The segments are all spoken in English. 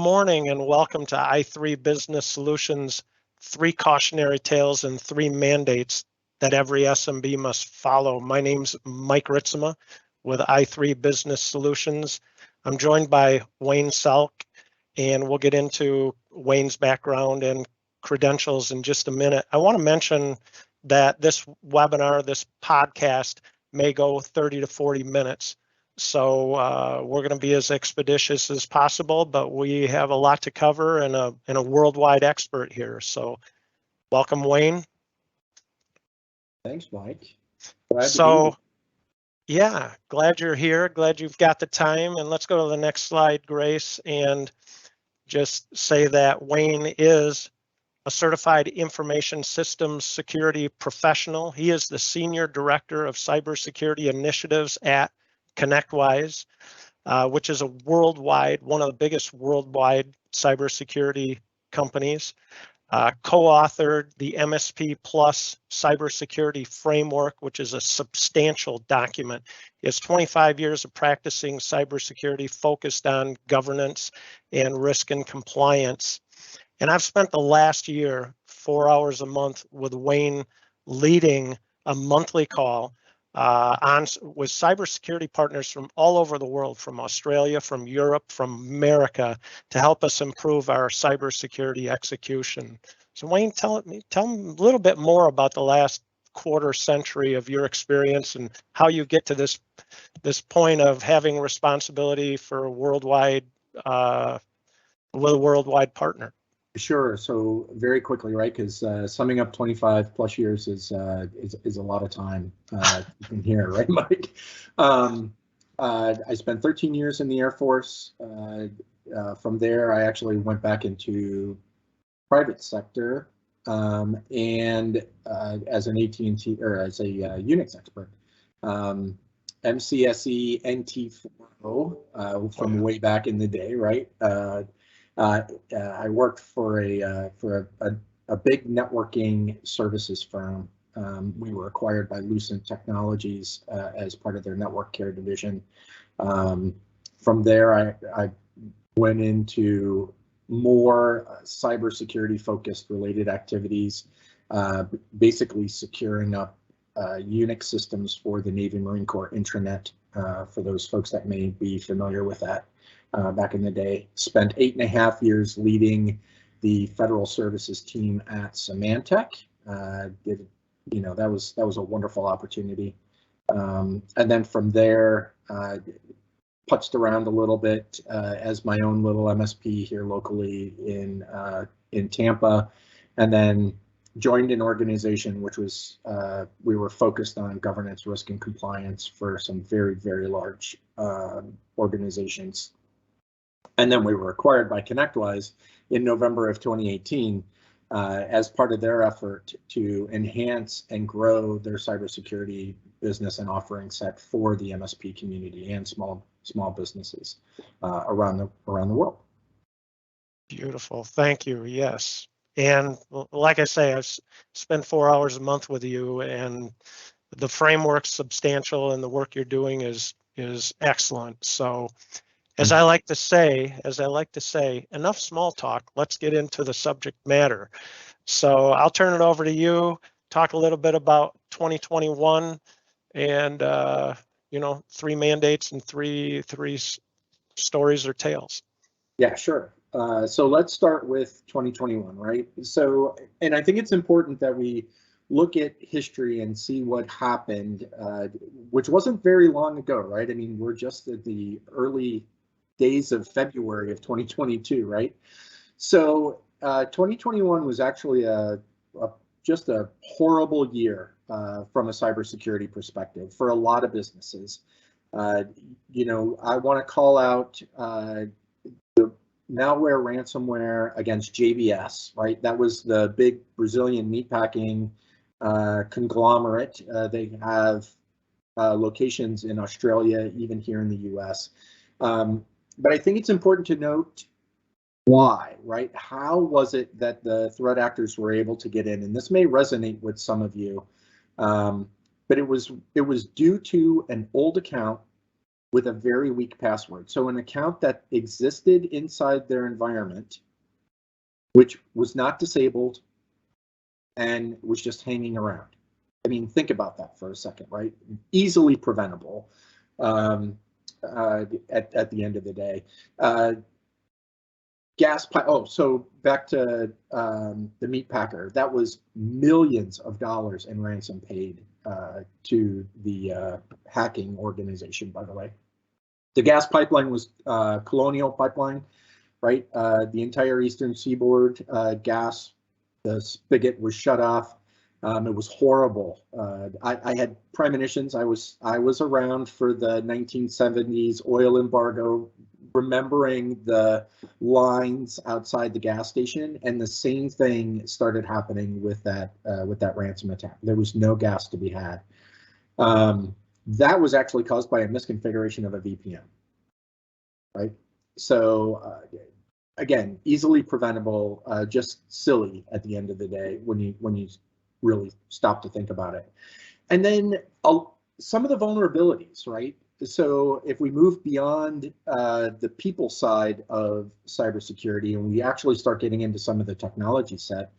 Morning and welcome to i3 Business Solutions, 3 cautionary tales and 3 mandates that every SMB must follow. My name's Mike Ritsema with i3 Business Solutions. I'm joined by Wayne Selk, and we'll get into Wayne's background and credentials in just a minute. I want to mention that this webinar, this podcast, may go 30 to 40 minutes. So we're going to be as expeditious as possible, but we have a lot to cover and a worldwide expert here. So welcome, Wayne. Thanks, Mike. Yeah, glad you're here. Glad you've got the time. And let's go to the next slide, Grace, and just say that Wayne is a certified information systems security professional. He is the Senior Director of Cybersecurity Initiatives at ConnectWise, which is one of the biggest worldwide cybersecurity companies. Co-authored the MSP Plus Cybersecurity Framework, which is a substantial document. He has 25 years of practicing cybersecurity focused on governance and risk and compliance. And I've spent the last year, 4 hours a month with Wayne, leading a monthly call with cybersecurity partners from all over the world, from Australia, from Europe, from America, to help us improve our cybersecurity execution. So Wayne, tell me a little bit more about the last quarter century of your experience and how you get to this point of having responsibility for a worldwide with a worldwide partner. Sure. So very quickly, right? Because summing up 25 plus years is a lot of time in here, right, Mike? I spent 13 years in the Air Force. From there, I actually went back into private sector and as an AT&T or as a Unix expert. MCSE NT4 from way back in the day, right? I worked for a big networking services firm. We were acquired by Lucent Technologies as part of their network care division. From there, I went into more cybersecurity focused related activities, basically securing up Unix systems for the Navy Marine Corps intranet, for those folks that may be familiar with that. Back in the day, spent 8.5 years leading the federal services team at Symantec. That was a wonderful opportunity. And then from there, putzed around a little bit as my own little MSP here locally in Tampa, and then joined an organization which was we were focused on governance, risk, and compliance for some very, very large organizations. And then we were acquired by ConnectWise in November of 2018 as part of their effort to enhance and grow their cybersecurity business and offering set for the MSP community and small businesses around the world. Beautiful, thank you. Yes, and like I say, I've spent 4 hours a month with you, and the framework's substantial, and the work you're doing is excellent. So. As I like to say, enough small talk, let's get into the subject matter. So I'll turn it over to you, talk a little bit about 2021 and, 3 mandates and three stories or tales. Yeah, sure. So let's start with 2021, right? So, and I think it's important that we look at history and see what happened, which wasn't very long ago, right? I mean, we're just at the early days of February of 2022, right? So 2021 was actually just a horrible year from a cybersecurity perspective for a lot of businesses. I want to call out the malware ransomware against JBS, right? That was the big Brazilian meatpacking conglomerate. They have locations in Australia, even here in the US. But I think it's important to note why, right? How was it that the threat actors were able to get in? And this may resonate with some of you, but it was due to an old account with a very weak password. So an account that existed inside their environment, which was not disabled and was just hanging around. I mean, think about that for a second, right? Easily preventable at the end of the day. Gas pipe. Oh, so back to the meat packer. That was millions of dollars in ransom paid to the hacking organization, by the way. The gas pipeline was Colonial Pipeline, right? The entire eastern seaboard gas, the spigot was shut off. It was horrible. I had premonitions. I was around for the 1970s oil embargo, remembering the lines outside the gas station, and the same thing started happening with that ransom attack. There was no gas to be had. That was actually caused by a misconfiguration of a VPN, right? So again, easily preventable, just silly at the end of the day when you really stop to think about it. And then some of the vulnerabilities, right? So if we move beyond the people side of cybersecurity and we actually start getting into some of the technology set,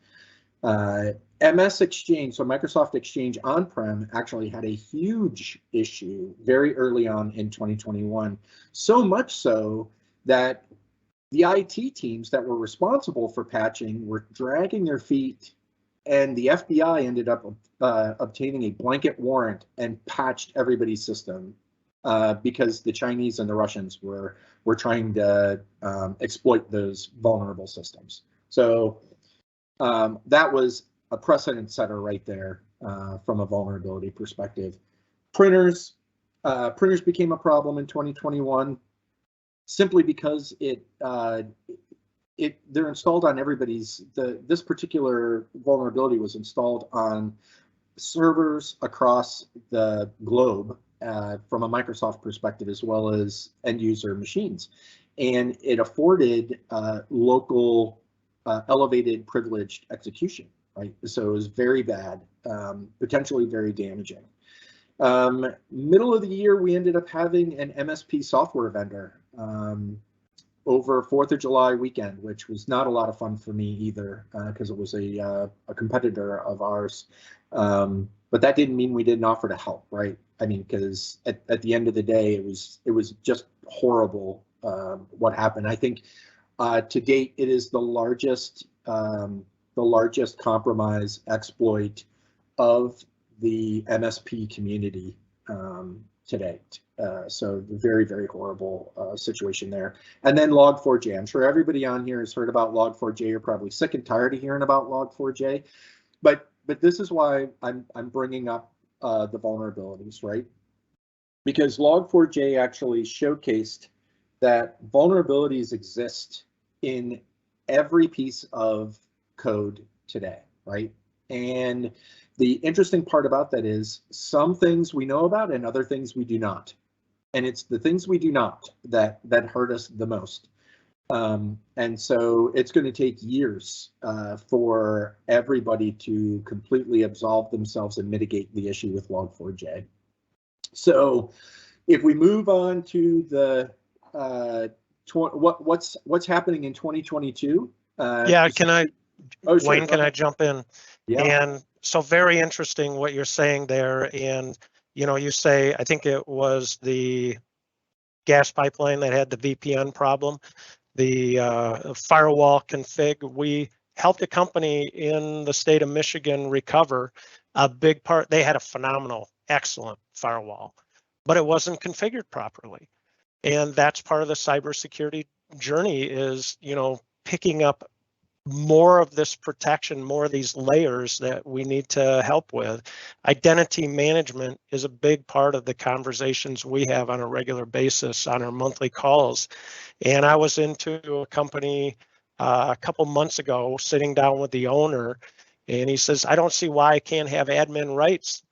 MS Exchange, so Microsoft Exchange on-prem actually had a huge issue very early on in 2021, so much so that the IT teams that were responsible for patching were dragging their feet, and the FBI ended up obtaining a blanket warrant and patched everybody's system because the Chinese and the Russians were trying to exploit those vulnerable systems. So that was a precedent setter right there from a vulnerability perspective. Printers became a problem in 2021 simply because they're installed on everybody's. This particular vulnerability was installed on servers across the globe from a Microsoft perspective, as well as end user machines, and it afforded local elevated privileged execution, right? So it was very bad, potentially very damaging. Middle of the year, we ended up having an MSP software vendor over 4th of July weekend, which was not a lot of fun for me either, because it was a competitor of ours. But that didn't mean we didn't offer to help, right? I mean, because at the end of the day, it was just horrible what happened. I think to date, it is the largest compromise exploit of the MSP community to date. So very, very horrible situation there. And then Log4j. I'm sure everybody on here has heard about Log4j. You're probably sick and tired of hearing about Log4j, but this is why I'm bringing up the vulnerabilities, right? Because Log4j actually showcased that vulnerabilities exist in every piece of code today, right? And the interesting part about that is some things we know about and other things we do not. And it's the things we do not that hurt us the most. And so it's going to take years for everybody to completely absolve themselves and mitigate the issue with Log4j. So if we move on to the what's happening in 2022? Yeah, can I, oh, sure, Wayne, can I jump in? Yeah. And so very interesting what you're saying there. And, you know, you say, I think it was the gas pipeline that had the VPN problem, the firewall config. We helped a company in the state of Michigan recover a big part. They had a phenomenal, excellent firewall, but it wasn't configured properly. And that's part of the cybersecurity journey is, you know, picking up more of this protection, more of these layers that we need to help with. Identity management is a big part of the conversations we have on a regular basis on our monthly calls. And I was into a company a couple months ago, sitting down with the owner, and he says, I don't see why I can't have admin rights.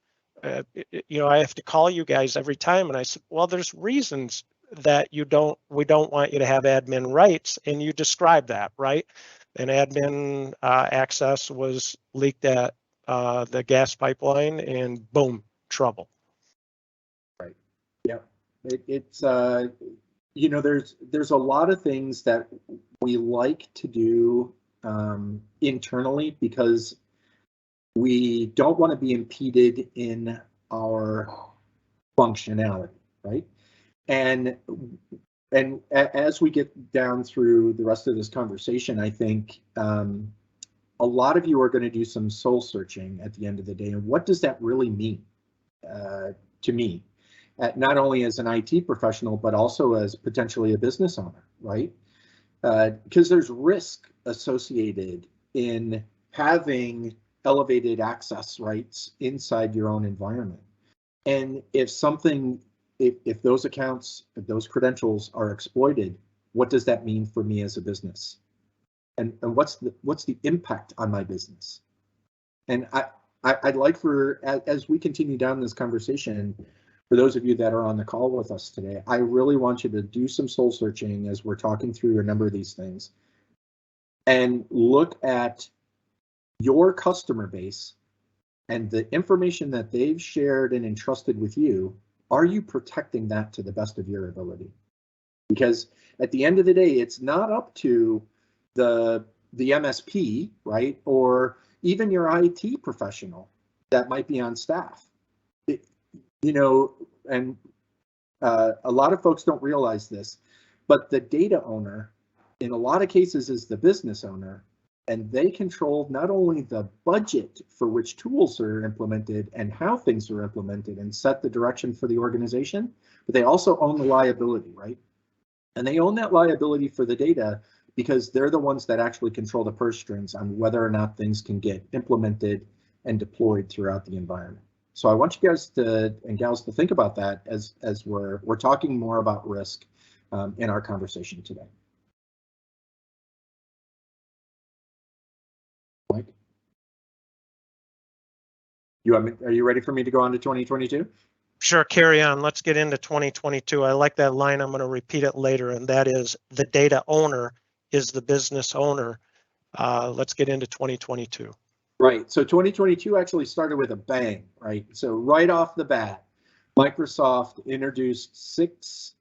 You know, I have to call you guys every time. And I said, well, there's reasons that we don't want you to have admin rights. And you describe that, right? And admin access was leaked at the gas pipeline, and boom, trouble. Right. Yep. It's there's a lot of things that we like to do internally because we don't want to be impeded in our functionality, right? And as we get down through the rest of this conversation, I think a lot of you are going to do some soul searching at the end of the day. And what does that really mean to me? Not only as an IT professional, but also as potentially a business owner, right? Because there's risk associated in having elevated access rights inside your own environment. And if those accounts, if those credentials are exploited, what does that mean for me as a business? And what's the impact on my business? And I'd like for, as we continue down this conversation, for those of you that are on the call with us today, I really want you to do some soul searching as we're talking through a number of these things and look at your customer base and the information that they've shared and entrusted with you. Are you protecting that to the best of your ability? Because at the end of the day, it's not up to the MSP, right? Or even your IT professional that might be on staff. And a lot of folks don't realize this, but the data owner in a lot of cases is the business owner, and they control not only the budget for which tools are implemented and how things are implemented and set the direction for the organization, but they also own the liability, right? And they own that liability for the data because they're the ones that actually control the purse strings on whether or not things can get implemented and deployed throughout the environment. So I want you guys and gals to think about that as we're talking more about risk in our conversation today. Mike, are you ready for me to go on to 2022? Sure, carry on. Let's get into 2022. I like that line. I'm going to repeat it later, and that is the data owner is the business owner. Let's get into 2022. Right. So 2022 actually started with a bang, right? So right off the bat, Microsoft introduced 6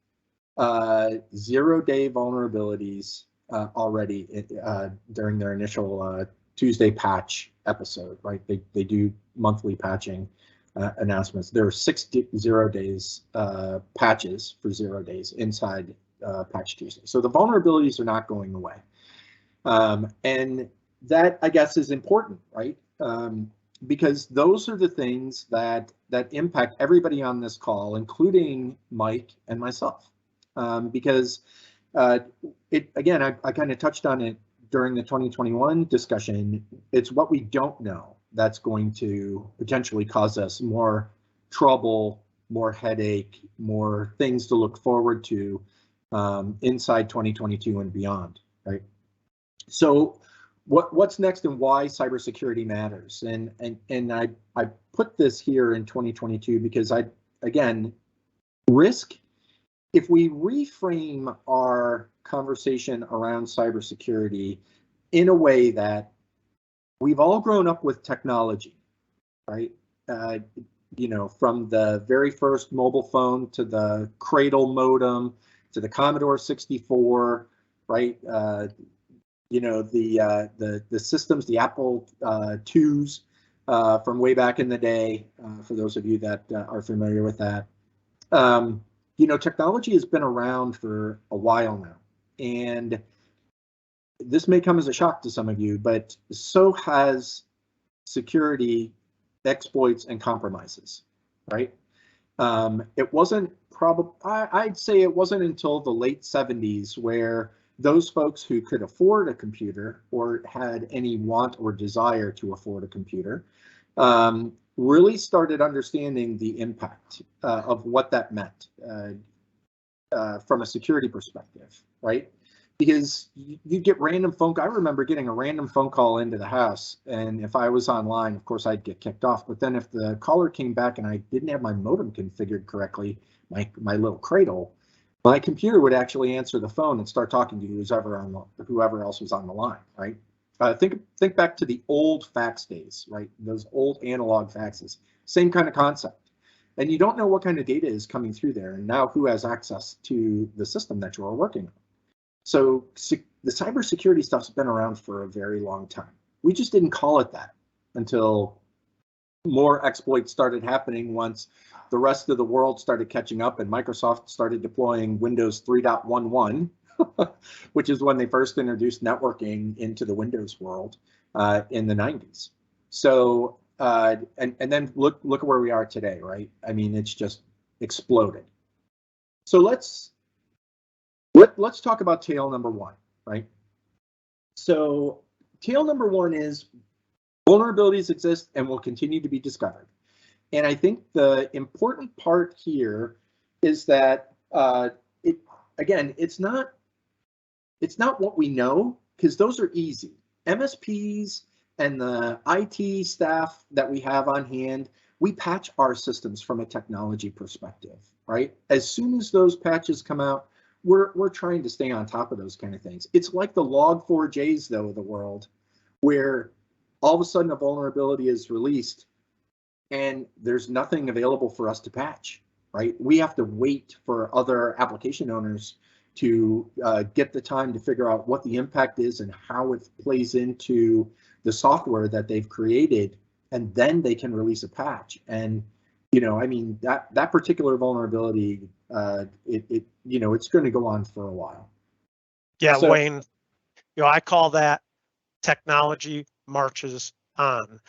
zero-day vulnerabilities already during their initial Tuesday patch episode, right? They do monthly patching announcements. There are 6 0 days patches for 0 days inside Patch Tuesday. So the vulnerabilities are not going away. And that, I guess, is important, right? Because those are the things that impact everybody on this call, including Mike and myself. Because again, I kind of touched on it during the 2021 discussion. It's what we don't know that's going to potentially cause us more trouble, more headache, more things to look forward to inside 2022 and beyond, right? So what's next and why cybersecurity matters? And I put this here in 2022 because again, risk, if we reframe our conversation around cybersecurity in a way that we've all grown up with technology, right? From the very first mobile phone to the Cradle modem to the Commodore 64, right? The systems, the Apple IIs from way back in the day, for those of you that are familiar with that. Technology has been around for a while now, and this may come as a shock to some of you, but so has security exploits and compromises, right? It wasn't I'd say it wasn't until the late 70s where those folks who could afford a computer or had any want or desire to afford a computer really started understanding the impact of what that meant from a security perspective, right? Because you get random phone calls. I remember getting a random phone call into the house, and if I was online, of course, I'd get kicked off. But then if the caller came back and I didn't have my modem configured correctly, my little Cradle, my computer would actually answer the phone and start talking to whoever else was on the line, right? Think back to the old fax days, right? Those old analog faxes. Same kind of concept. and you don't know what kind of data is coming through there, and now who has access to the system that you're working on. So the cybersecurity stuff's been around for a very long time. We just didn't call it that until more exploits started happening once the rest of the world started catching up and Microsoft started deploying Windows 3.11, which is when they first introduced networking into the Windows world in the 90s. So, and then look at where we are today, right? I mean, it's just exploded. So let's talk about tail number one, right? So tail number one is vulnerabilities exist and will continue to be discovered. And I think the important part here is that it's not what we know, because those are easy. MSPs and the IT staff that we have on hand, we patch our systems from a technology perspective, right? As soon as those patches come out, we're trying to stay on top of those kind of things. It's like the log4js though of the world, where all of a sudden a vulnerability is released and there's nothing available for us to patch, right? We have to wait for other application owners to get the time to figure out what the impact is and how it plays into the software that they've created, and then they can release a patch. And I mean, that particular vulnerability, it's going to go on for a while. Yeah, so, Wayne, I call that technology marches on.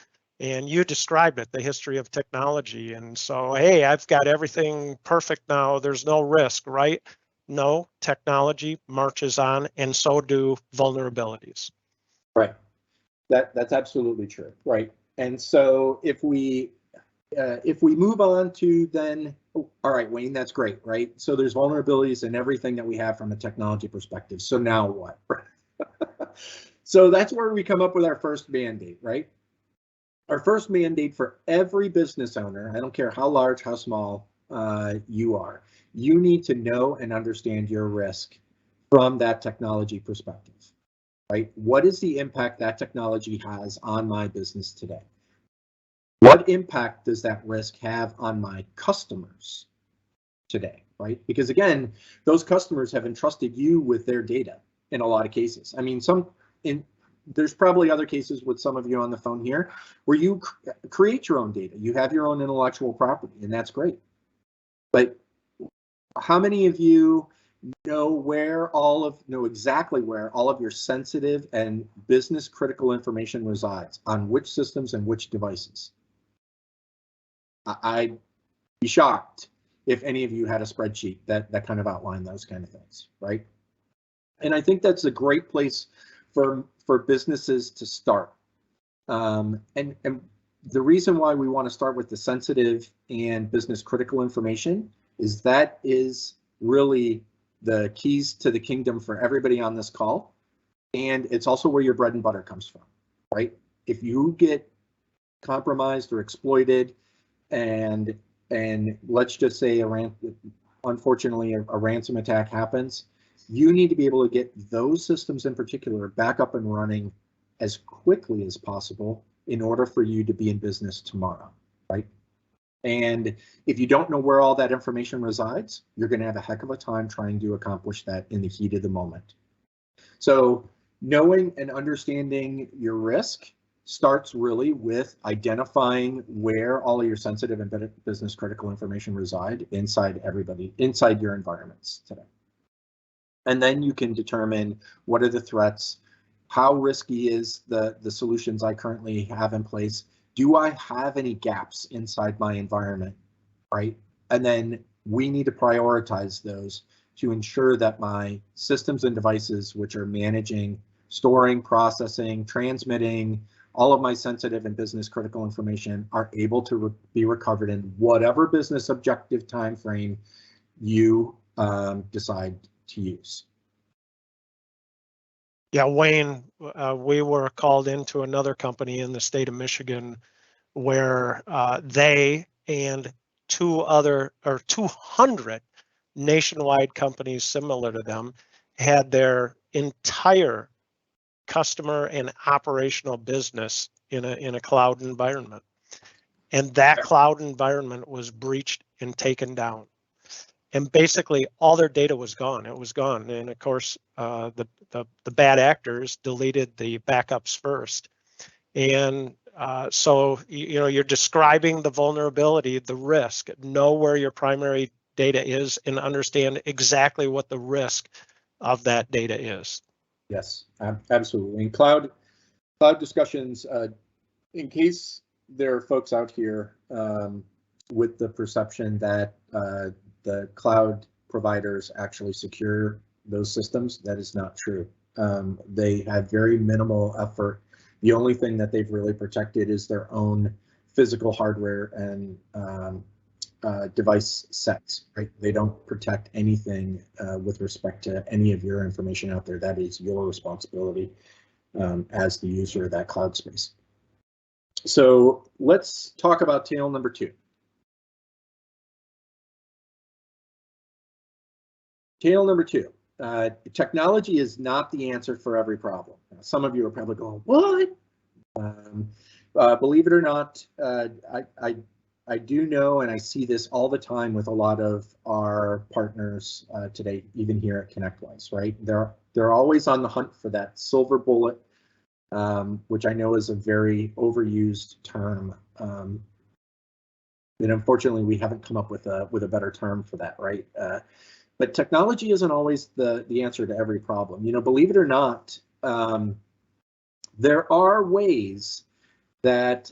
And you described it, the history of technology. And so, hey, I've got everything perfect now. There's no risk, right? No, technology marches on, and so do vulnerabilities. Right. That's absolutely true. Right. And so if we move on to then, all right, Wayne, that's great, right? So there's vulnerabilities in everything that we have from a technology perspective. So now what? So that's where we come up with our first mandate, right? Our first mandate for every business owner, I don't care how large, how small you are, you need to know and understand your risk from that technology perspective, right? What is the impact that technology has on my business today? What impact does that risk have on my customers today, right? Because again, those customers have entrusted you with their data in a lot of cases. I mean, there's probably other cases with some of you on the phone here where you create your own data. You have your own intellectual property, and that's great. But how many of you know exactly where all of your sensitive and business critical information resides, on which systems and which devices? I'd be shocked if any of you had a spreadsheet that kind of outlined those kind of things, right? And I think that's a great place for businesses to start. And the reason why we want to start with the sensitive and business critical information is that is really the keys to the kingdom for everybody on this call. And it's also where your bread and butter comes from, right? If you get compromised or exploited, and let's just say unfortunately a ransom attack happens, you need to be able to get those systems in particular back up and running as quickly as possible in order for you to be in business tomorrow, right? And if you don't know where all that information resides, you're going to have a heck of a time trying to accomplish that in the heat of the moment. So knowing and understanding your risk starts really with identifying where all of your sensitive and business critical information reside inside your environments today. And then you can determine what are the threats, how risky is the solutions I currently have in place, do I have any gaps inside my environment, right? And then we need to prioritize those to ensure that my systems and devices, which are managing, storing, processing, transmitting, all of my sensitive and business critical information, are able to be recovered in whatever business objective time frame you decide to use. Yeah, Wayne, we were called into another company in the state of Michigan where they and 200 nationwide companies similar to them had their entire customer and operational business in a cloud environment. and that cloud environment was breached and taken down. And basically all their data was gone. It was gone. And of course, the bad actors deleted the backups first. And so, you're describing the vulnerability, the risk, know where your primary data is and understand exactly what the risk of that data is. Yes, absolutely. And cloud discussions, in case there are folks out here with the perception that the cloud providers actually secure those systems, that is not true. They have very minimal effort. The only thing that they've really protected is their own physical hardware and device sets, right? They don't protect anything with respect to any of your information out there. That is your responsibility as the user of that cloud space. So let's talk about tail number 2. Tail number 2. Technology is not the answer for every problem. Now, some of you are probably going, what? Believe it or not, I do know, and I see this all the time with a lot of our partners today, even here at ConnectWise, right? They're always on the hunt for that silver bullet, which I know is a very overused term. And unfortunately, we haven't come up with a better term for that, right? But technology isn't always the answer to every problem. Believe it or not, there are ways that,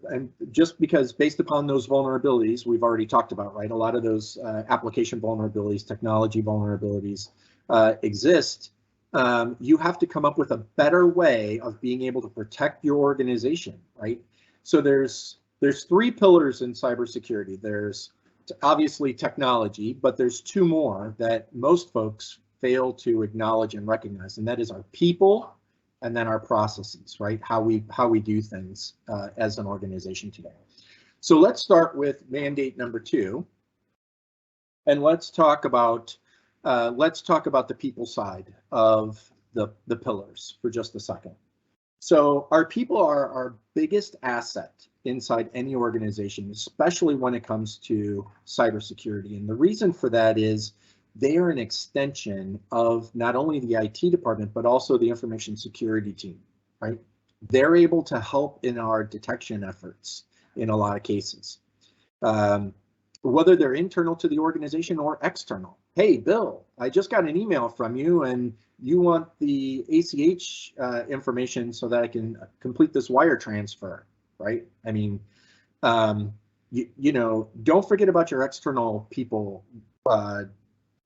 and just because based upon those vulnerabilities we've already talked about, right? A lot of those application vulnerabilities, technology vulnerabilities exist. You have to come up with a better way of being able to protect your organization, right? So there's 3 pillars in cybersecurity. There's obviously technology, but there's 2 more that most folks fail to acknowledge and recognize, and that is our people and then our processes, right? How we do things as an organization today. So let's start with mandate number 2, and let's talk about the people side of the pillars for just a second. So our people are our biggest asset inside any organization, especially when it comes to cybersecurity. And the reason for that is they are an extension of not only the IT department, but also the information security team, right? They're able to help in our detection efforts in a lot of cases, whether they're internal to the organization or external. Hey, Bill, I just got an email from you and you want the ACH information so that I can complete this wire transfer, right? I mean, don't forget about your external people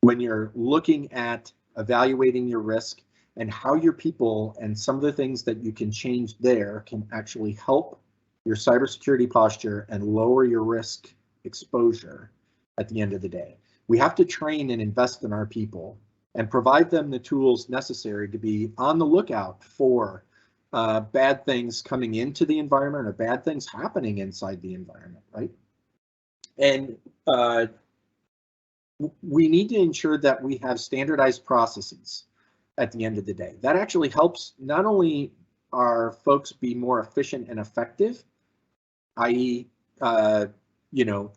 when you're looking at evaluating your risk, and how your people and some of the things that you can change there can actually help your cybersecurity posture and lower your risk exposure at the end of the day. We have to train and invest in our people and provide them the tools necessary to be on the lookout for bad things coming into the environment or bad things happening inside the environment, right? And we need to ensure that we have standardized processes at the end of the day. That actually helps not only our folks be more efficient and effective, i.e.,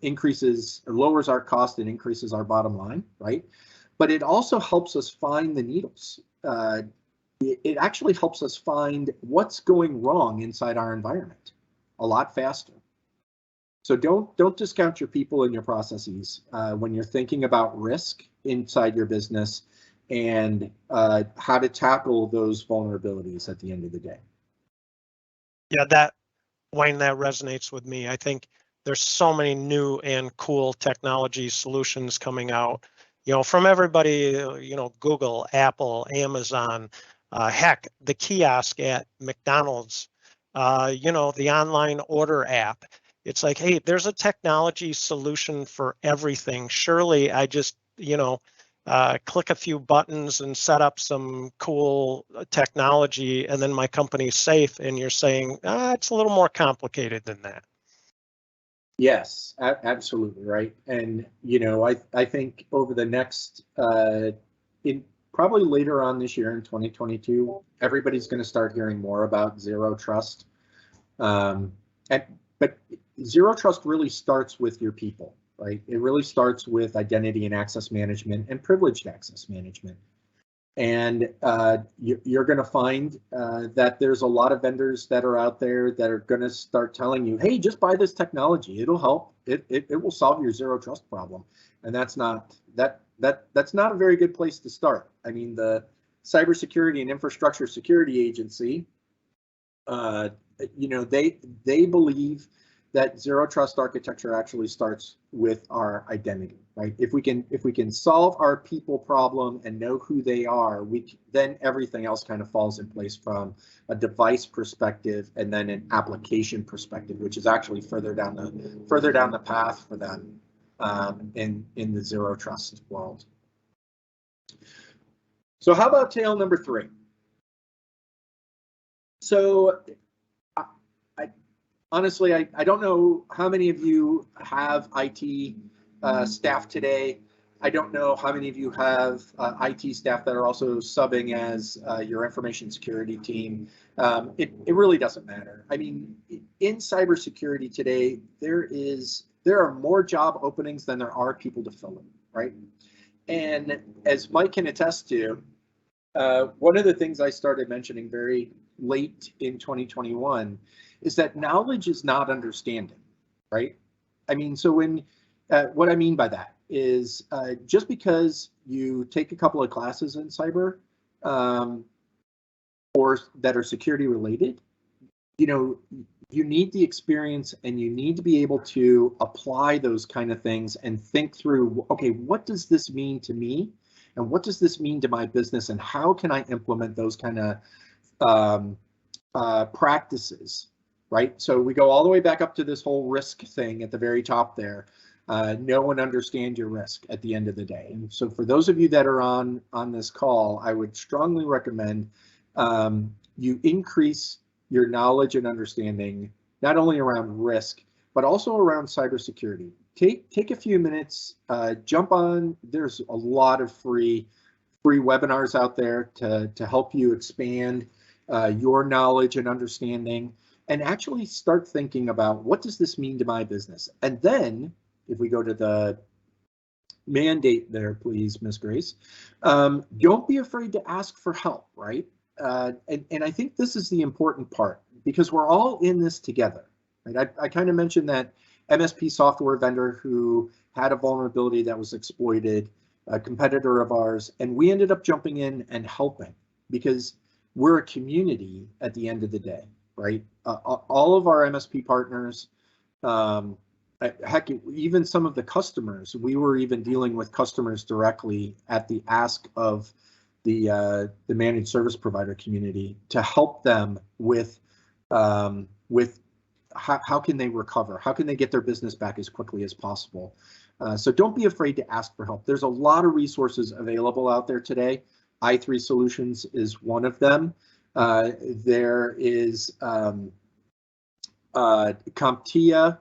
increases or lowers our cost and increases our bottom line, right? But it also helps us find the needles. It actually helps us find what's going wrong inside our environment a lot faster. So don't discount your people and your processes when you're thinking about risk inside your business and how to tackle those vulnerabilities at the end of the day. Yeah, Wayne, that resonates with me. I think there's so many new and cool technology solutions coming out, from everybody, Google, Apple, Amazon, heck, the kiosk at McDonald's, the online order app. It's like, hey, there's a technology solution for everything. Surely I just, click a few buttons and set up some cool technology and then my company's safe. And you're saying, it's a little more complicated than that. Yes, absolutely, right. And, I think over the next, probably later on this year in 2022, everybody's going to start hearing more about zero trust. But Zero Trust really starts with your people, right? It really starts with identity and access management and privileged access management. And you're going to find that there's a lot of vendors that are out there that are going to start telling you, hey, just buy this technology. It'll help. It will solve your zero trust problem. And that's not a very good place to start. I mean, the Cybersecurity and Infrastructure Security Agency, you know, they believe that zero trust architecture actually starts with our identity, right? If we can solve our people problem and know who they are, then everything else kind of falls in place from a device perspective and then an application perspective, which is actually further down the path for them in the zero trust world. So how about tale number 3? So honestly, I don't know how many of you have IT staff today. I don't know how many of you have IT staff that are also subbing as your information security team. It really doesn't matter. I mean, in cybersecurity today, there are more job openings than there are people to fill them, right? And as Mike can attest to, one of the things I started mentioning very late in 2021 is that knowledge is not understanding, right? I mean, so when what I mean by that is just because you take a couple of classes in cyber or that are security related, you know, you need the experience and you need to be able to apply those kind of things and think through, okay, what does this mean to me? And what does this mean to my business? And how can I implement those kind of practices, right? So we go all the way back up to this whole risk thing at the very top there. Know and understand your risk at the end of the day. And so for those of you that are on this call, I would strongly recommend you increase your knowledge and understanding, not only around risk, but also around cybersecurity. Take a few minutes, jump on. There's a lot of free webinars out there to help you expand your knowledge and understanding, and actually start thinking about what does this mean to my business. And then if we go to the mandate there, please, Ms. Grace, don't be afraid to ask for help, right? And I think this is the important part, because we're all in this together. Right? I kind of mentioned that MSP software vendor who had a vulnerability that was exploited, a competitor of ours, and we ended up jumping in and helping because we're a community at the end of the day, right? All of our MSP partners, heck, even some of the customers, we were even dealing with customers directly at the ask of the managed service provider community to help them with how can they recover? How can they get their business back as quickly as possible? So don't be afraid to ask for help. There's a lot of resources available out there today. i3 Solutions is one of them. There is CompTIA,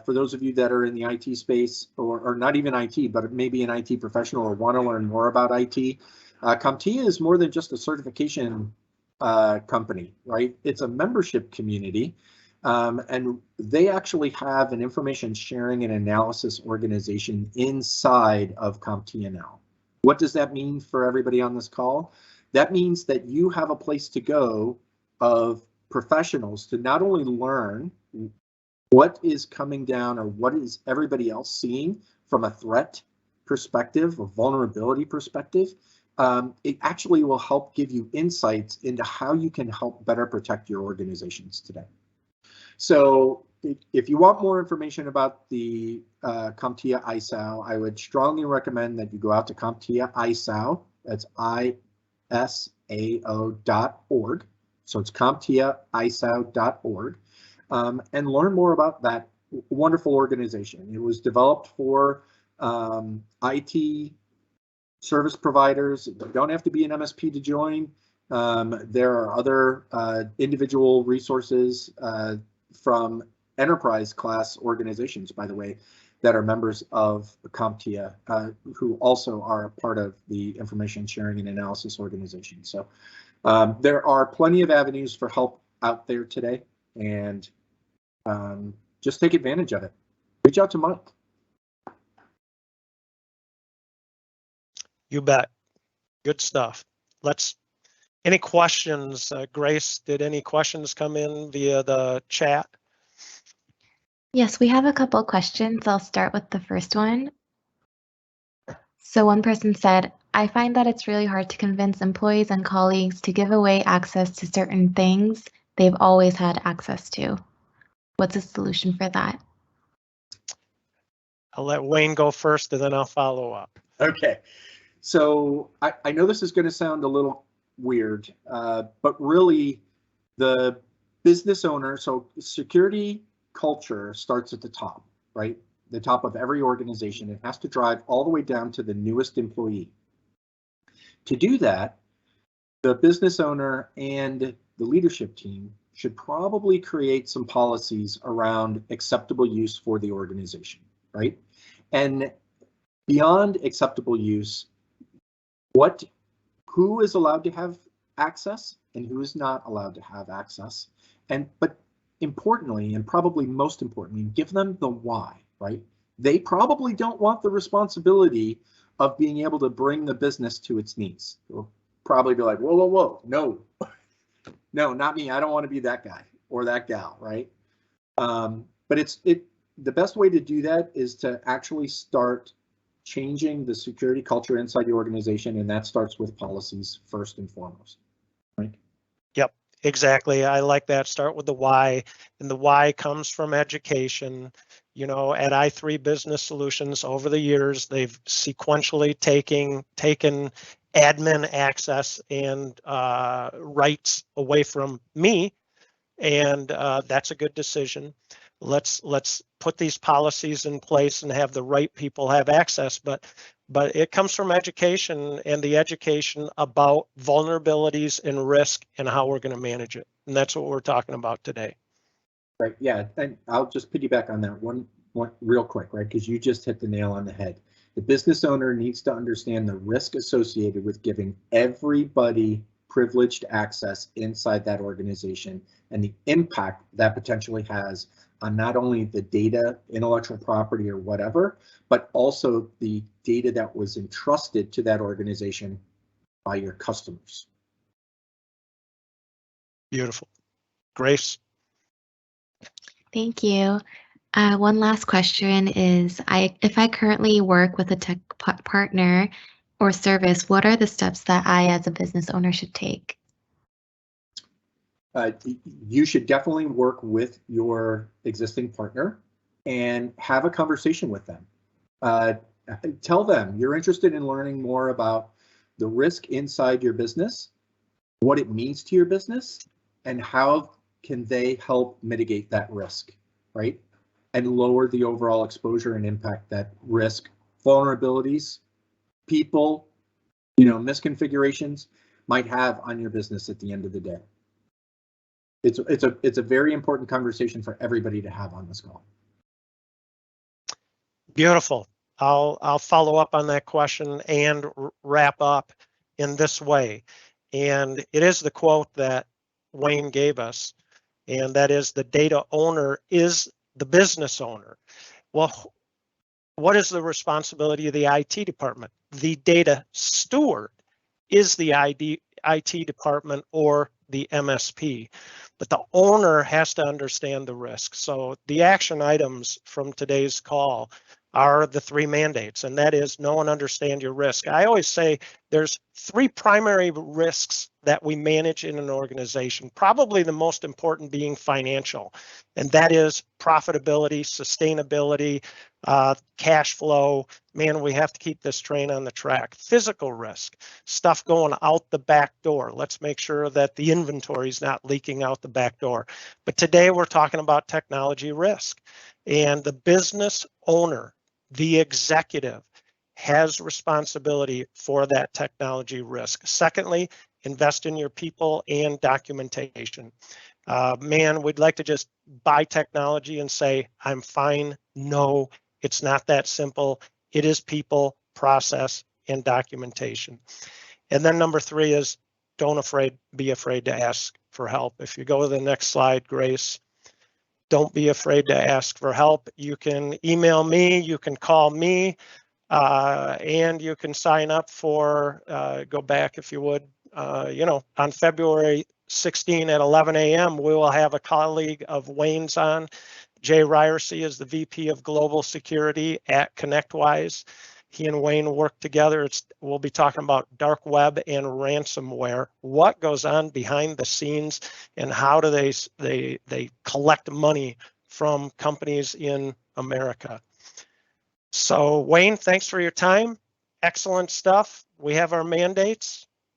for those of you that are in the IT space, or not even IT, but maybe an IT professional or want to learn more about IT. CompTIA is more than just a certification company, right? It's a membership community. And they actually have an information sharing and analysis organization inside of CompTIA now. What does that mean for everybody on this call? That means that you have a place to go of professionals to not only learn what is coming down or what is everybody else seeing from a threat perspective or vulnerability perspective, it actually will help give you insights into how you can help better protect your organizations today. So if you want more information about the CompTIA ISAO, I would strongly recommend that you go out to CompTIA ISAO, that's ISAO.org. So it's CompTIAISAO.org, and learn more about that wonderful organization. It was developed for IT service providers. You don't have to be an MSP to join. There are other individual resources from enterprise class organizations, by the way, that are members of CompTIA, who also are part of the information sharing and analysis organization. So there are plenty of avenues for help out there today, and just take advantage of it. Reach out to Mike. You bet. Good stuff. Any questions? Grace, did any questions come in via the chat? Yes, we have a couple of questions. I'll start with the first one. So one person said, I find that it's really hard to convince employees and colleagues to give away access to certain things they've always had access to. What's a solution for that? I'll let Wayne go first and then I'll follow up. Okay. So I know this is going to sound a little weird, but really the business owner, so security culture starts at the top, right? The top of every organization. It has to drive all the way down to the newest employee. To do that, the business owner and the leadership team should probably create some policies around acceptable use for the organization, right? And beyond acceptable use, who is allowed to have access and who is not allowed to have access, but importantly, and probably most importantly, give them the why, right? They probably don't want the responsibility of being able to bring the business to its knees. They'll probably be like, whoa, whoa, whoa, no, no, not me. I don't want to be that guy or that gal, right? But the best way to do that is to actually start changing the security culture inside the organization, and that starts with policies first and foremost, right? Yep, exactly. I like that. Start with the why, and the why comes from education. You know, at i3 Business Solutions over the years, they've sequentially taken admin access and rights away from me, and that's a good decision. Let's put these policies in place and have the right people have access, but it comes from education and the education about vulnerabilities and risk and how we're going to manage it. And that's what we're talking about today. Right, yeah, and I'll just piggyback on that one real quick, right? Because you just hit the nail on the head. The business owner needs to understand the risk associated with giving everybody privileged access inside that organization and the impact that potentially has on not only the data, intellectual property or whatever, but also the data that was entrusted to that organization by your customers. Beautiful. Grace? Thank you. One last question is, if I currently work with a tech partner or service, what are the steps that I as a business owner should take? You should definitely work with your existing partner and have a conversation with them. Tell them you're interested in learning more about the risk inside your business, what it means to your business, and how can they help mitigate that risk, right? And lower the overall exposure and impact that risk, vulnerabilities, people, misconfigurations might have on your business at the end of the day. It's a very important conversation for everybody to have on this call. Beautiful. I'll follow up on that question and wrap up in this way. And it is the quote that Wayne gave us, and that is the data owner is the business owner. Well, what is the responsibility of the IT department? The data steward is the IT department or the MSP, but the owner has to understand the risk. So the action items from today's call are the 3 mandates, and that is know and understand your risk. I always say there's 3 primary risks that we manage in an organization, probably the most important being financial, and that is profitability, sustainability, cash flow. Man, we have to keep this train on the track. Physical risk, stuff going out the back door. Let's make sure that the inventory is not leaking out the back door. But today we're talking about technology risk, and the business owner, the executive, has responsibility for that technology risk. Secondly, invest in your people and documentation. Man, we'd like to just buy technology and say, I'm fine. No, it's not that simple. It is people, process, and documentation. And then number 3 is don't be afraid to ask for help. If you go to the next slide, Grace, don't be afraid to ask for help. You can email me, you can call me, and you can sign up for, go back if you would, on February 16 at 11 a.m., we will have a colleague of Wayne's on. Jay Ryerson is the VP of Global Security at ConnectWise. He and Wayne work together. We'll be talking about dark web and ransomware, what goes on behind the scenes, and how do they collect money from companies in America. So Wayne, thanks for your time. Excellent stuff. We have our mandates.